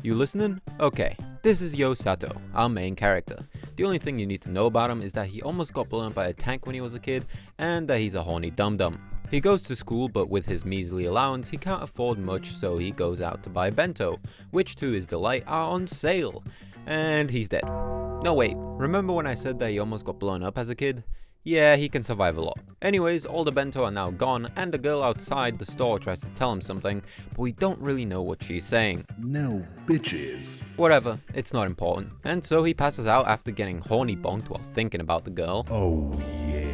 You listening? Okay, this is Yo Sato, our main character. The only thing you need to know about him is that he almost got blown up by a tank when he was a kid, and that he's a horny dum-dum. He goes to school, but with his measly allowance, he can't afford much, so he goes out to buy bento, which to his delight are on sale. And he's dead. No wait, remember when I said that he almost got blown up as a kid? Yeah, he can survive a lot. Anyways, all the bento are now gone, and the girl outside the store tries to tell him something, but we don't really know what she's saying. No bitches. Whatever, it's not important. And so he passes out after getting horny bonked while thinking about the girl. Oh yeah.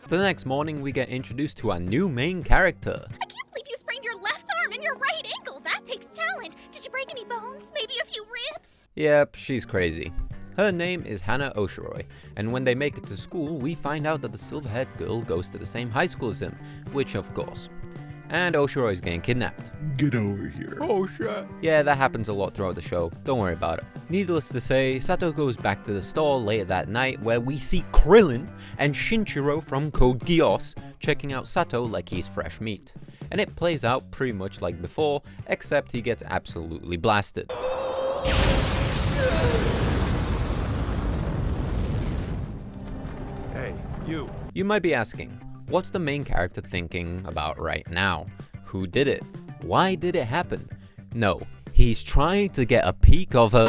The next morning, we get introduced to our new main character. I can't believe you sprained your left arm and your right ankle. That takes talent. Did you break any bones? Maybe a few ribs? Yep, she's crazy. Her name is Hannah Oshiroi, and when they make it to school, we find out that the silver-haired girl goes to the same high school as him, which of course. And Oshiroi is getting kidnapped. Get over here. Oh shit. Yeah, that happens a lot throughout the show, don't worry about it. Needless to say, Sato goes back to the store later that night where we see Krillin and Shinchiro from Code Geass checking out Sato like he's fresh meat. And it plays out pretty much like before, except he gets absolutely blasted. Hey, you. You might be asking, what's the main character thinking about right now? Who did it? Why did it happen? No, he's trying to get a peek of her.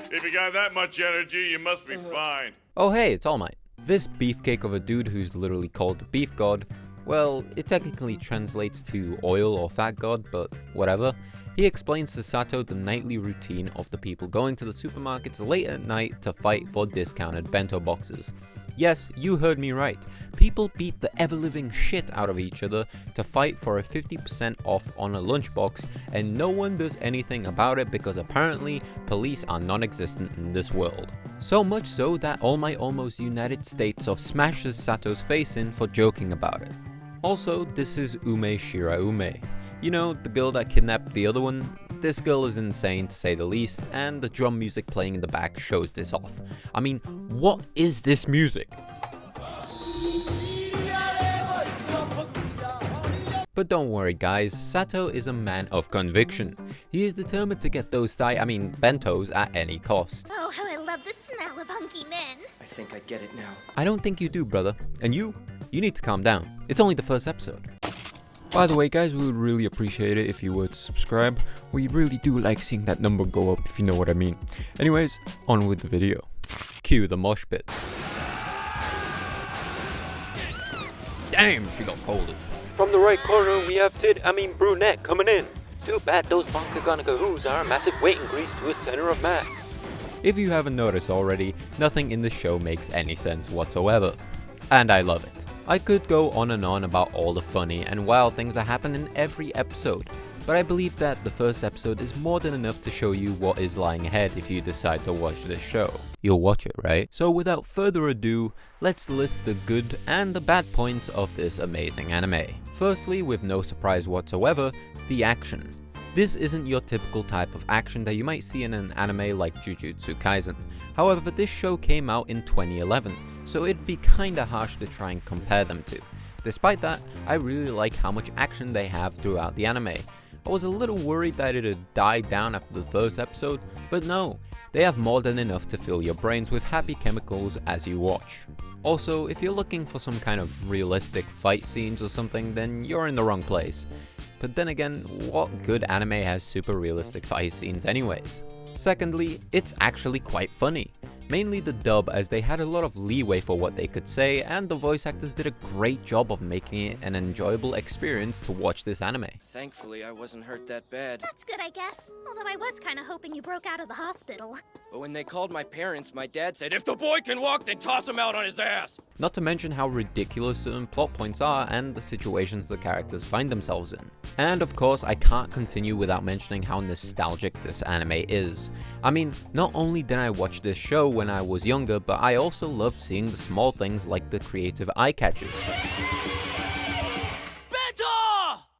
If you got that much energy, you must be fine. Oh hey, it's All Might. This beefcake of a dude who's literally called the Beef God, well, it technically translates to oil or fat god, but whatever. He explains to Sato the nightly routine of the people going to the supermarkets late at night to fight for discounted bento boxes. Yes, you heard me right. People beat the ever-living shit out of each other to fight for a 50% off on a lunchbox, and no one does anything about it because apparently police are non-existent in this world. So much so that All Might almost United States of smashes Sato's face in for joking about it. Also, this is Ume Shiraume. You know, the girl that kidnapped the other one? This girl is insane to say the least, and the drum music playing in the back shows this off. I mean, what is this music? But don't worry guys, Sato is a man of conviction. He is determined to get those bentos at any cost. Oh, how I love the smell of hunky men. I think I get it now. I don't think you do, brother. And you need to calm down. It's only the first episode. By the way guys, we would really appreciate it if you were to subscribe. We really do like seeing that number go up, if you know what I mean. Anyways, on with the video. Cue the mosh pit. Damn, she got folded. From the right corner, we have brunette coming in. Too bad those Bonkagonagoos are a massive weight increase to a center of mass. If you haven't noticed already, nothing in the show makes any sense whatsoever. And I love it. I could go on and on about all the funny and wild things that happen in every episode, but I believe that the first episode is more than enough to show you what is lying ahead if you decide to watch this show. You'll watch it, right? So without further ado, let's list the good and the bad points of this amazing anime. Firstly, with no surprise whatsoever, the action. This isn't your typical type of action that you might see in an anime like Jujutsu Kaisen. However, this show came out in 2011, so it'd be kinda harsh to try and compare them to. Despite that, I really like how much action they have throughout the anime. I was a little worried that it'd die down after the first episode, but no, they have more than enough to fill your brains with happy chemicals as you watch. Also, if you're looking for some kind of realistic fight scenes or something, then you're in the wrong place. But then again, what good anime has super realistic fight scenes anyways? Secondly, it's actually quite funny. Mainly the dub, as they had a lot of leeway for what they could say, and the voice actors did a great job of making it an enjoyable experience to watch this anime. Thankfully, I wasn't hurt that bad. That's good, I guess. Although I was kind of hoping you broke out of the hospital. But when they called my parents, my dad said, "If the boy can walk, then toss him out on his ass!" Not to mention how ridiculous certain plot points are and the situations the characters find themselves in. And of course, I can't continue without mentioning how nostalgic this anime is. I mean, not only did I watch this show when I was younger, but I also loved seeing the small things like the creative eye catches.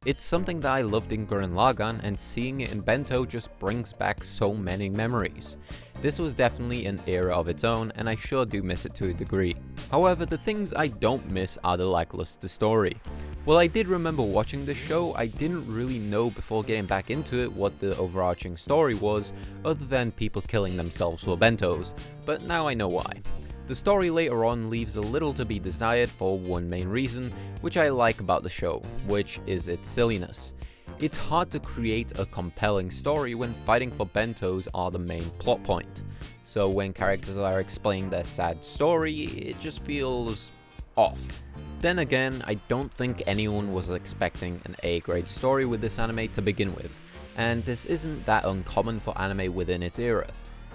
It's something that I loved in Gurren Lagann, and seeing it in Bento just brings back so many memories. This was definitely an era of its own, and I sure do miss it to a degree. However, the things I don't miss are the lackluster story. While I did remember watching the show, I didn't really know before getting back into it what the overarching story was, other than people killing themselves for bentos, but now I know why. The story later on leaves a little to be desired for one main reason, which I like about the show, which is its silliness. It's hard to create a compelling story when fighting for bentos are the main plot point. So when characters are explaining their sad story, it just feels off. Then again, I don't think anyone was expecting an A-grade story with this anime to begin with, and this isn't that uncommon for anime within its era.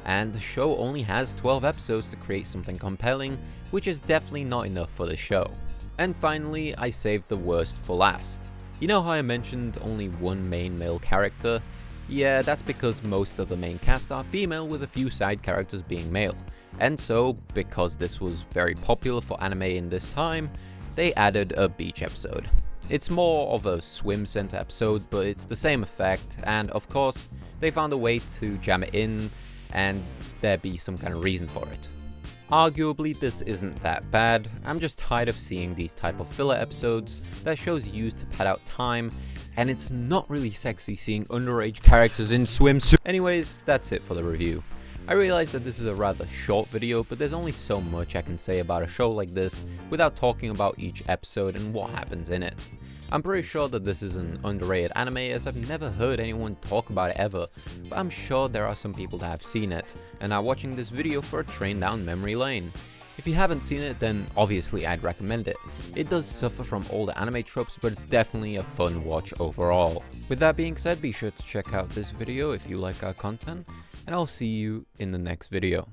And the show only has 12 episodes to create something compelling, which is definitely not enough for the show. And finally, I saved the worst for last. You know how I mentioned only one main male character? Yeah, that's because most of the main cast are female with a few side characters being male. And so, because this was very popular for anime in this time, they added a beach episode. It's more of a swim center episode, but it's the same effect, and of course, they found a way to jam it in and there be some kind of reason for it. Arguably, this isn't that bad. I'm just tired of seeing these type of filler episodes that shows used to pad out time, and it's not really sexy seeing underage characters in swimsuits. Anyways, that's it for the review. I realize that this is a rather short video, but there's only so much I can say about a show like this without talking about each episode and what happens in it. I'm pretty sure that this is an underrated anime, as I've never heard anyone talk about it ever, but I'm sure there are some people that have seen it and are watching this video for a train down memory lane. If you haven't seen it, then obviously I'd recommend it. It does suffer from all the anime tropes, but it's definitely a fun watch overall. With that being said, be sure to check out this video if you like our content, and I'll see you in the next video.